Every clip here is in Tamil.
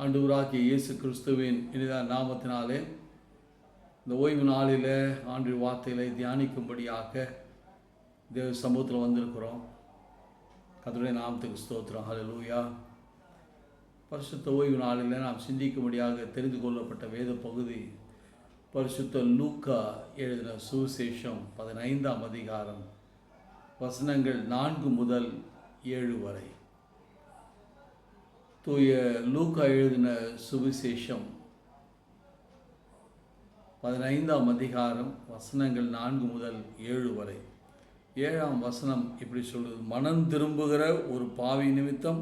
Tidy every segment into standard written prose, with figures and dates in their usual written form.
ஆண்டவராகிய இயேசு கிறிஸ்துவின் இனிதான நாமத்தினாலே இந்த ஓய்வு நாளில் ஆண்டு வார்த்தைகளை தியானிக்கும்படியாக தேவ சமூகத்தில் வந்திருக்கிறோம். கர்த்தருடைய நாமத்துக்கு ஸ்தோத்திரம். ஹல்லேலூயா. பரிசுத்த ஓய்வு நாளில் நாம் சிந்திக்கும்படியாக தெரிந்து கொள்ளப்பட்ட வேத பகுதி பரிசுத்த லூக்கா எழுதின சுவிசேஷம் 15ஆம் அதிகாரம் வசனங்கள் 4 முதல் 7 வரை. தூய லூக்கா எழுதின சுவிசேஷம் 15ஆம் அதிகாரம் வசனங்கள் 4 முதல் 7 வரை. 7ஆம் வசனம் இப்படி சொல்லுது: மனம் திரும்புகிற ஒரு பாவி நிமித்தம்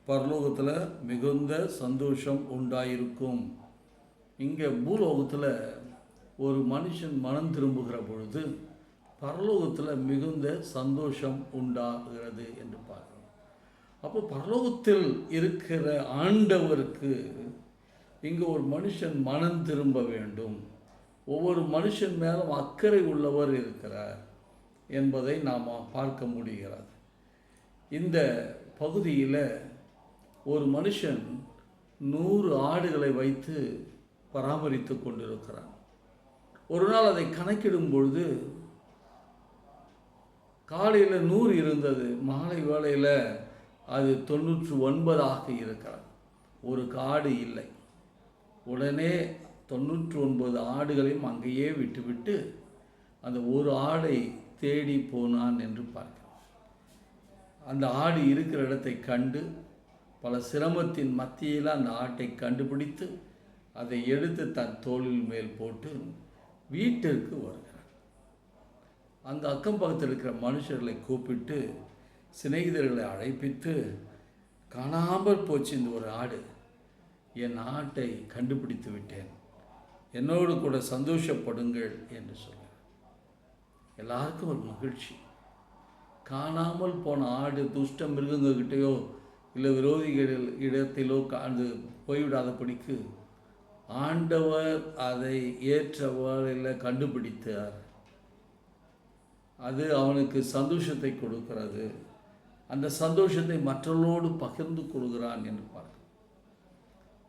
பரலோகத்தில் மிகுந்த சந்தோஷம் உண்டாயிருக்கும். இங்கே பூலோகத்தில் ஒரு மனுஷன் மனம் திரும்புகிற பொழுது பரலோகத்தில் மிகுந்த சந்தோஷம் உண்டாகிறது என்று பார்க்கிறோம். அப்போ பரலோகத்தில் இருக்கிற ஆண்டவருக்கு இங்கே ஒரு மனுஷன் மனம் திரும்ப வேண்டும், ஒவ்வொரு மனுஷன் மேலும் அக்கறை உள்ளவர் இருக்கிறார் என்பதை நாம் பார்க்க முடிகிறது. இந்த பகுதியில் ஒரு மனுஷன் 100 ஆடுகளை வைத்து பராமரித்து கொண்டிருக்கிறான். ஒரு நாள் அதை கணக்கிடும் பொழுது காலையில் 100 இருந்தது, மாலை வேளையில் அது 99 இருக்கிறது. ஒரு ஆடு இல்லை. உடனே 99 ஆடுகளையும் அங்கேயே விட்டுவிட்டு அந்த ஒரு ஆடை தேடி போனான் என்று பார்க்கிறோம். அந்த ஆடு இருக்கிற இடத்தை கண்டு பல சிரமத்தின் மத்தியில் அந்த ஆட்டை கண்டுபிடித்து அதை எடுத்து தன் தோளில் மேல் போட்டு வீட்டிற்கு வருகிறார். அங்கே அக்கம் பக்கத்தில் இருக்கிற மனுஷர்களை கூப்பிட்டு சிநேகிதர்களை அழைப்பித்து, காணாமல் போச்சு இந்த ஒரு ஆடு, என் ஆட்டை கண்டுபிடித்து விட்டேன், என்னோடு கூட சந்தோஷப்படுங்கள் என்று சொல்கிறார். எல்லாருக்கும் ஒரு மகிழ்ச்சி. காணாமல் போன ஆடு துஷ்ட மிருகங்ககிட்டையோ இல்லை விரோதிகள் இடத்திலோ அது போய்விடாதபடிக்கு ஆண்டவர் அதை ஏற்றவரில் கண்டுபிடித்தார். அது அவனுக்கு சந்தோஷத்தை கொடுக்கிறது. அந்த சந்தோஷத்தை மற்றவர்களோடு பகிர்ந்து கொள்கிறான் என்று பார்க்கிறோம்.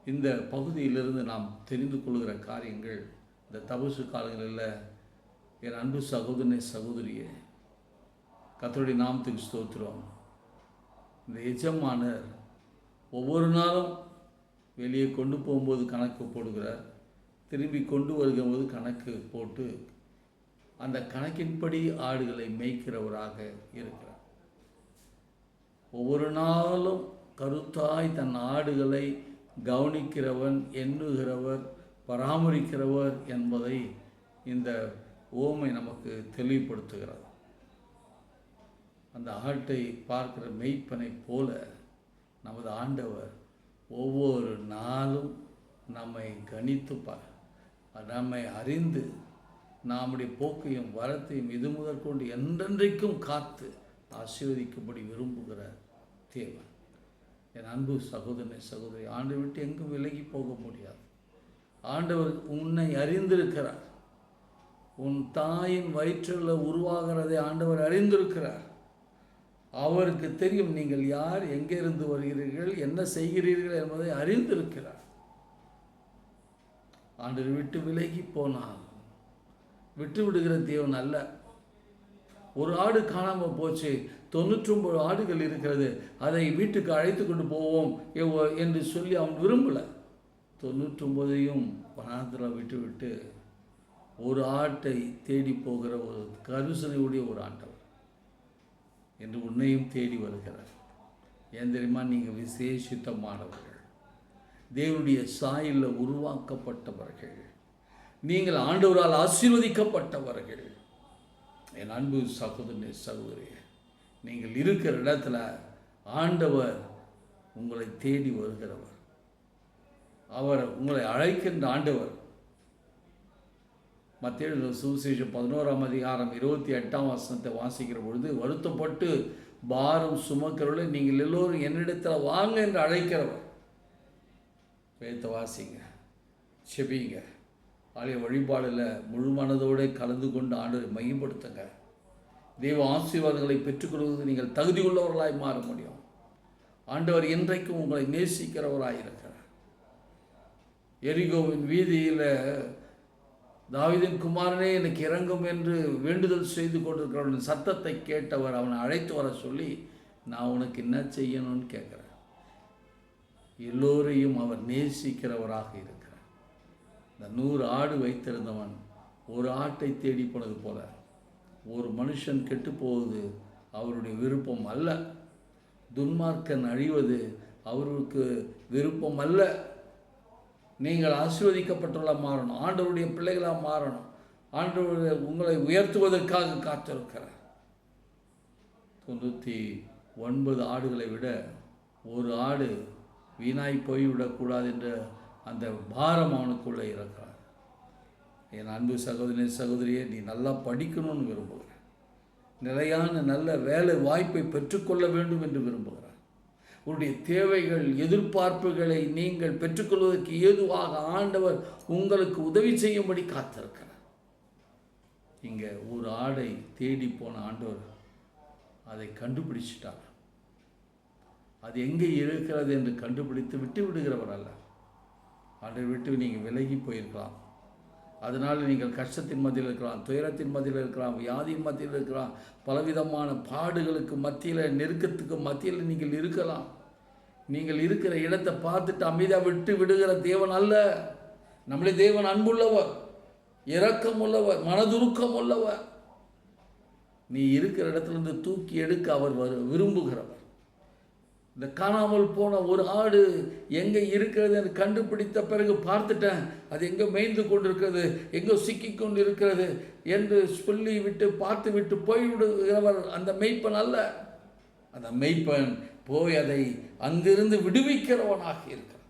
இந்த பகுதியிலிருந்து நாம் தெரிந்து கொள்கிற காரியங்கள், இந்த தபசு காலங்களில் என் அன்பு சகோதரனே சகோதரியே, கர்த்தருடைய நாமத்துக்கு ஸ்தோத்திரம். இந்த எஜமானர் ஒவ்வொரு நாளும் வெளியே கொண்டு போகும்போது கணக்கு போடுகிறார், திரும்பி கொண்டு வரும்போது கணக்கு போட்டு அந்த கணக்கின்படி ஆடுகளை மேய்க்கிறவராக இருக்கிறார். ஒவ்வொரு நாளும் கருத்தாய் தன் ஆடுகளை கவனிக்கிறவன், எண்ணுகிறவர், பராமரிக்கிறவர் என்பதை இந்த ஓமை நமக்கு தெளிவுபடுத்துகிறது. அந்த ஆட்டை பார்க்கிற மெய்ப்பனை போல நமது ஆண்டவர் ஒவ்வொரு நாளும் நம்மை கணித்துப்பார், நம்மை அறிந்து நம்முடைய போக்கையும் வரத்தையும் இது முதற்கொண்டு என்றென்றைக்கும் காத்து ஆசீர்வதிக்கும்படி விரும்புகிற தேவன். என் அன்பு சகோதரனை சகோதரி, ஆண்டை விட்டு எங்கும் விலகி போக முடியாது. ஆண்டவர் உன்னை அறிந்திருக்கிறார். உன் தாயின் வயிற்றில் உருவாகிறதை ஆண்டவர் அறிந்திருக்கிறார். அவருக்கு தெரியும் நீங்கள் யார், எங்கே இருந்து வருகிறீர்கள், என்ன செய்கிறீர்கள் என்பதை அறிந்திருக்கிறார். ஆண்டவர் விட்டு விலகி போனால் விட்டு விடுகிற தேவன் அல்ல. ஒரு ஆடு காணாமல் போச்சு, 99 ஆடுகள் இருக்கிறது, அதை வீட்டுக்கு அழைத்து கொண்டு போவோம் என்று சொல்லி அவன் விரும்பலை. 99ஐயும் வனாந்திரம் விட்டு ஒரு ஆட்டை தேடி போகிற ஒரு கருசனையுடைய ஒரு ஆண்டவர் என்று உன்னையும் தேடி வருகிறார். ஏன் தெரியுமா? நீங்கள் விசேஷித்தமானவர்கள், தேவனுடைய சாயலில் உருவாக்கப்பட்டவர்கள், நீங்கள் ஆண்டவரால் ஆசீர்வதிக்கப்பட்டவர்கள். என் அன்பு சகோதரனே சகோதரியே, நீங்கள் இருக்கிற இடத்துல ஆண்டவர் உங்களை தேடி வருகிறவர். அவர் உங்களை அழைக்கின்ற ஆண்டவர். மத்தேயு சுவிசேஷம் 11ஆம் அதிகாரம் 28ஆம் வசனத்தை வாசிக்கிற பொழுது, வருத்தப்பட்டு பாரம் சுமக்கிறவர்களை நீங்கள் எல்லோரும் என்னிடத்தில் வாங்க என்று அழைக்கிறவர். வேதத்தை வாசிங்க, செபிங்க, ஆலய வழிபாடில் முழு மனதோடு கலந்து கொண்டு ஆண்டவரை மையப்படுத்துங்க. தெய்வ ஆசீர்வாதங்களை பெற்றுக்கொள்வதற்கு நீங்கள் தகுதி உள்ளவர்களாய் மாற முடியும். ஆண்டவர் இன்றைக்கும் உங்களை நேசிக்கிறவராக இருக்கிறார். எரிகோவின் வீதியில் தாவீதின் குமாரனே எனக்கு இறங்கும் என்று வேண்டுதல் செய்து கொண்டிருக்கிறவன் சத்தத்தை கேட்டவர் அவனை அழைத்து வர சொல்லி, நான் உனக்கு என்ன செய்யணும்னு கேட்குறேன். எல்லோரையும் அவர் நேசிக்கிறவராக இருக்கிறார். இந்த 100 ஆடு வைத்திருந்தவன் ஒரு ஆட்டை தேடி போனது போல ஒரு மனுஷன் கெட்டு போவது அவருடைய விருப்பம் அல்ல. துன்மார்க்கன் அழிவது அவருக்கு விருப்பம் அல்ல. நீங்கள் ஆசீர்வதிக்கப்பட்டுள்ள மாறணும், ஆண்டவருடைய பிள்ளைகளாக மாறணும். ஆண்டவர் உங்களை உயர்த்துவதற்காக காத்திருக்கிறார். 99 ஆடுகளை விட ஒரு ஆடு வீணாய் போய்விடக்கூடாது என்ற அந்த பாரம் அவனுக்குள்ளே இருக்கிறார். என் அன்பு சகோதரி சகோதரியே, நீ நல்லா படிக்கணும்னு விரும்புகிறேன். நிலையான நல்ல வேலை வாய்ப்பை பெற்றுக்கொள்ள வேண்டும் என்று விரும்புகிறார். உன்னுடைய தேவைகள் எதிர்பார்ப்புகளை நீங்கள் பெற்றுக்கொள்வதற்கு ஏதுவாக ஆண்டவர் உங்களுக்கு உதவி செய்யும்படி காத்திருக்கிறார். இங்கே ஒரு ஆடை தேடி போன ஆண்டவர் அதை கண்டுபிடிச்சிட்டார். அது எங்கே இருக்கிறது என்று கண்டுபிடித்து விட்டு விடுகிறவர் அல்ல. ஆண்டவர் விட்டு நீங்கள் விலகி போயிருக்கலாம். அதனால் நீங்கள் கஷ்டத்தின் மத்தியில் இருக்கலாம், துயரத்தின் மத்தியில் இருக்கலாம், வியாதியின் மத்தியில் இருக்கலாம், பலவிதமான பாடுகளுக்கு மத்தியில், நெருக்கத்துக்கு மத்தியில் நீங்கள் இருக்கலாம். நீங்கள் இருக்கிற இடத்தை பார்த்துட்டு அமைதியாக விட்டு விடுகிற தேவன் அல்ல. நம்மளே தேவன் அன்புள்ளவர், இரக்கம் உள்ளவர், மனதுருக்கம் உள்ளவர். நீ இருக்கிற இடத்துலேருந்து தூக்கி எடுக்க அவர் விரும்புகிறவர். இந்த காணாமல் போன ஒரு ஆடு எங்கே இருக்கிறது என்று கண்டுபிடித்த பிறகு பார்த்துட்டேன், அது எங்கே மேய்ந்து கொண்டிருக்கிறது, எங்கே சிக்கி கொண்டு இருக்கிறது என்று சொல்லி விட்டு பார்த்து விட்டு போய்விடுகிறவர் அந்த மெய்ப்பன் அல்ல. அந்த மெய்ப்பன் போய் அதை அங்கிருந்து விடுவிக்கிறவனாக இருக்கிறான்.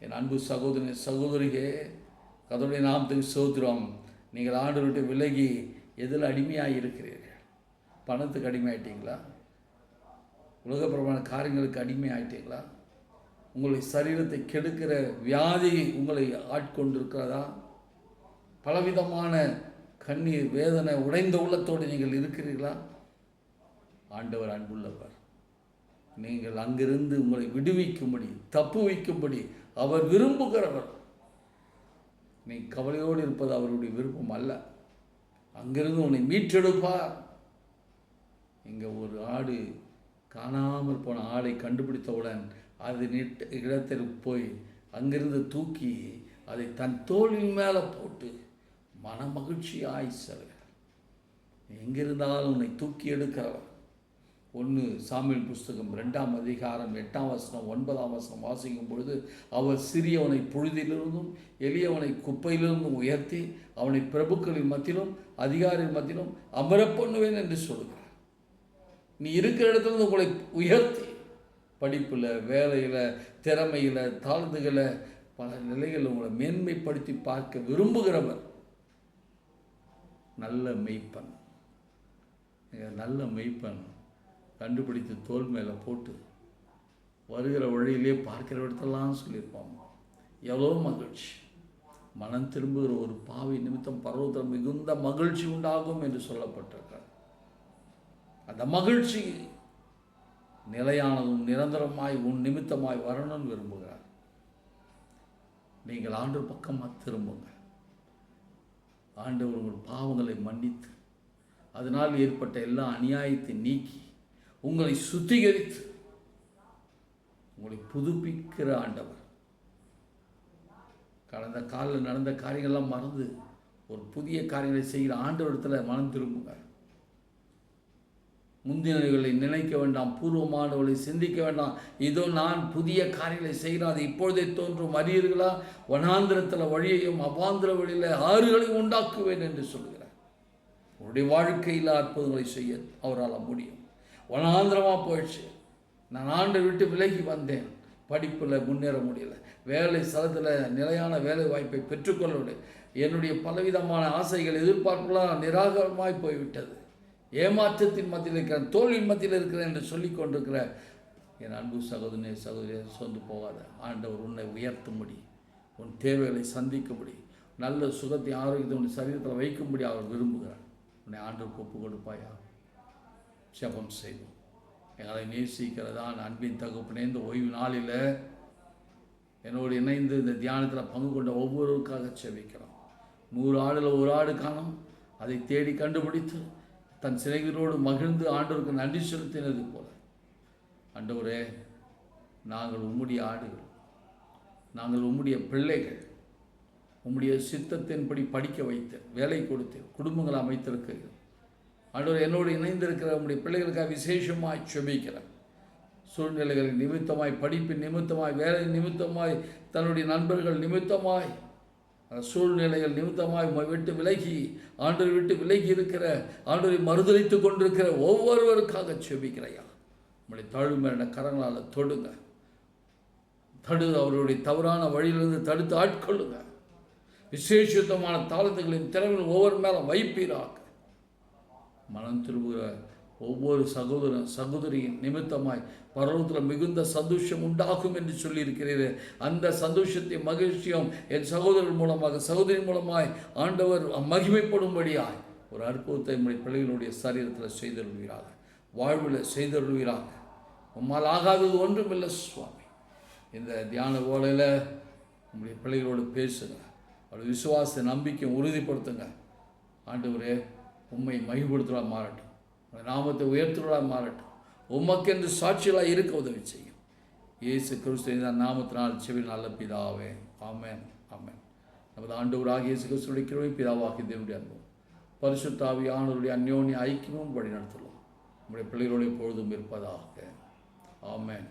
என் அன்பு சகோதரி சகோதரியே, கர்த்தருடைய நாமத்துக்கு ஸ்தோத்திரம். நீங்கள் ஆண்டவரை விட்டு விலகி எதில் அடிமையாக இருக்கிறீர்கள்? பணத்துக்கு அடிமையாயிட்டீங்களா? உலகப்பிரமான காரியங்களுக்கு அடிமை ஆயிட்டீங்களா? உங்களுடைய சரீரத்தை கெடுக்கிற வியாதி உங்களை ஆட்கொண்டிருக்கிறதா? பலவிதமான கண்ணீர், வேதனை, உடைந்த உள்ளத்தோடு நீங்கள் இருக்கிறீர்களா? ஆண்டவர் அன்புள்ளவர். நீங்கள் அங்கிருந்து உங்களை விடுவிக்கும்படி, தப்பு வைக்கும்படி அவர் விரும்புகிறவர். நீ கவலையோடு இருப்பது அவருடைய விருப்பம் அல்ல. அங்கிருந்து உன்னை மீட்டெடுப்பார். இங்கே ஒரு ஆடு காணாமல் போன ஆடை கண்டுபிடித்தவுடன் அது இடத்தில் போய் அங்கிருந்து தூக்கி அதை தன் தோளின் மேலே போட்டு மன மகிழ்ச்சியாய் செல்கிறார். எங்கிருந்தாலும் உன்னை தூக்கி எடுக்கிறவர். 1 சாமுவேல் புஸ்தகம் 2ஆம் அதிகாரம் 8ஆம் வசனம் 9ஆம் வசனம் வாசிக்கும் பொழுது, அவர் சிறியவனை புழுதியிலிருந்தும் எளியவனை குப்பையிலிருந்தும் உயர்த்தி அவனை பிரபுக்களின் மத்தியிலும் அதிகாரியின் மத்தியிலும் அமரப் பண்ணுவேன் என்று சொல்கிறார். நீ இருக்கிற இடத்துல உங்களை உயர்த்தி படிப்பில், வேலையில், திறமையில், தாழ்ந்துகளை, பல நிலைகளில் உங்களை மேன்மைப்படுத்தி பார்க்க விரும்புகிறவர் நல்ல மெய்ப்பன். நல்ல மெய்ப்பன் கண்டுபிடித்து தோல் மேலே போட்டு வருகிற வழியிலே பார்க்கிற இடத்தெல்லாம் சொல்லியிருப்பாங்க. எவ்வளோ மகிழ்ச்சி! மனம் திரும்புகிற ஒரு பாவி நிமித்தம் பர்வதம் மிகுந்த மகிழ்ச்சி உண்டாகும் என்று சொல்லப்பட்டிருக்கிறார். அந்த மகிழ்ச்சி நிலையானதும் நிரந்தரமாய் உன் நிமித்தமாய் வரணும்னு விரும்புகிறார். நீங்கள் ஆண்டவர் பக்கமாக திரும்புங்க. ஆண்டவர் உங்கள் பாவங்களை மன்னித்து அதனால் ஏற்பட்ட எல்லா அநியாயத்தை நீக்கி உங்களை சுத்திகரித்து உங்களை புதுப்பிக்கிற ஆண்டவர். கடந்த காலில் நடந்த காரியங்கள்லாம் மறந்து ஒரு புதிய காரியங்களை செய்கிற ஆண்டவரிடத்தில் மனம் திரும்புங்க. முந்தினவைகளை நினைக்க வேண்டாம், பூர்வமானவர்களை சிந்திக்க வேண்டாம். இதோ நான் புதிய காரியங்களை செய்கிறேன், அது இப்பொழுதே தோன்றும், அறியீர்களா? வனாந்திரத்தில் வழியையும் அவாந்திர வழியில் ஆறுகளையும் உண்டாக்குவேன் என்று சொல்கிறார். உங்களுடைய வாழ்க்கையில் அற்புதங்களை செய்ய அவரால் முடியும். வனாந்திரமாக போயிடுச்சு, நான் ஆண்டை விட்டு விலகி வந்தேன், படிப்பில் முன்னேற முடியல, வேலை ஸ்தலத்தில் நிலையான வேலை வாய்ப்பை பெற்றுக்கொள்ள முடியும், என்னுடைய பலவிதமான ஆசைகள் எதிர்பார்ப்புகளால் நிராகரமாய் போய்விட்டது, ஏமாற்றத்தின் மத்தியில் இருக்கிறேன், தோல்வியின் மத்தியில் இருக்கிறேன் என்று சொல்லிக் கொண்டிருக்கிற என் அன்பு சகோதரனே சகோதரியை சொந்து போகாத. ஆண்டவர் உன்னை உயர்த்தும்படி, உன் தேவைகளை சந்திக்கும்படி, நல்ல சுகத்தை ஆரோக்கியத்தை உன் சரீரத்தில் வைக்கும்படி அவர் விரும்புகிறார். உன்னை ஆண்டவருக்கு ஒப்பு கொடுப்பாயா? ஜெபம் செய்வோம். எங்களை நேசிக்கிறதான் அன்பின் தகப்பனே, இந்த ஓய்வு நாளில் என்னோடு இணைந்து இந்த தியானத்தில் பங்கு கொண்ட ஒவ்வொருவருக்காக செபிக்கிறோம். 100 ஆடில் 1 ஆடு காணும், அதை தேடி கண்டுபிடித்து தன் சிநேகிதரோடு மகிழ்ந்து ஆண்டவருக்கு நன்றி செலுத்தினது போல, ஆண்டவரே, நாங்கள் உம்முடைய ஆடுகள், நாங்கள் உம்முடைய பிள்ளைகள், உம்முடைய சித்தத்தின்படி படிக்க வைத்து வேலை கொடுத்து குடும்பங்களை அமைத்திருக்கிறீர்கள். ஆண்டவர், என்னோடு இணைந்திருக்கிற உம்முடைய பிள்ளைகளுக்காக விசேஷமாய் செபிக்கிறேன். சூழ்நிலைகளின் நிமித்தமாய், படிப்பின் நிமித்தமாய், வேலை நிமித்தமாய், தன்னுடைய நண்பர்கள் நிமித்தமாய், சூழ்நிலைகள் நிமித்தமாய் விட்டு விலகி ஆண்டவரை விட்டு விலகி இருக்கிற, ஆண்டவரை மறுதலித்து கொண்டிருக்கிற ஒவ்வொருவருக்காக செபிக்கிறையா. உங்களுடைய தாழ்மையான கரங்களால் தொடுங்க, அவருடைய தவறான வழியிலிருந்து தடுத்து ஆட்கொள்ளுங்க. விசேஷமான தாளத்துகளின் திறமையில் ஒவ்வொரு மேலும் வைப்பீராக. மனம் திரும்புகிற ஒவ்வொரு சகோதரியின் நிமித்தமாய் பரலோகத்தில் மிகுந்த சந்தோஷம் உண்டாகும் என்று சொல்லியிருக்கிறீர்கள். அந்த சந்தோஷத்தை மகிழ்ச்சியும் என் சகோதரர் மூலமாக, சகோதரி மூலமாய் ஆண்டவர் மகிமைப்படும்படியாய் ஒரு அற்புதத்தை நம்முடைய பிள்ளைகளுடைய சரீரத்தில் செய்தருள்வீராக, வாழ்வில் செய்தருள்வீராக. உம்மால் ஆகாதது ஒன்றுமில்லை சுவாமி. இந்த தியான வேளையில் நம்முடைய பிள்ளைகளோடு பேசுங்க, அவருடைய விசுவாச நம்பிக்கை உறுதிப்படுத்துங்க. ஆண்டவரே, உம்மை மகிழ்படுத்துவதாக மாறட்டும், நாமத்தை உயர்த்துவதாக மாறட்டும், உமக்கென்று சாட்சிகளாக இருக்க உதவி செய்யும். இயேசு கிறிஸ்துவின் நாமத்தினால் செவி நல்ல பிதாவே, ஆமென், ஆமென். நமது ஆண்டவராக இயேசு கிறிஸ்துவின் கிருபை, பிதாவாகிய தேவனுடைய அன்பும் பரிசுத்த ஆவியானவருடைய அந்யோன்ய ஐக்கியமும் வழி நடத்தலாம் நம்முடைய பிள்ளைகளோடு எப்பொழுதும் இருப்பதாக. ஆமென்.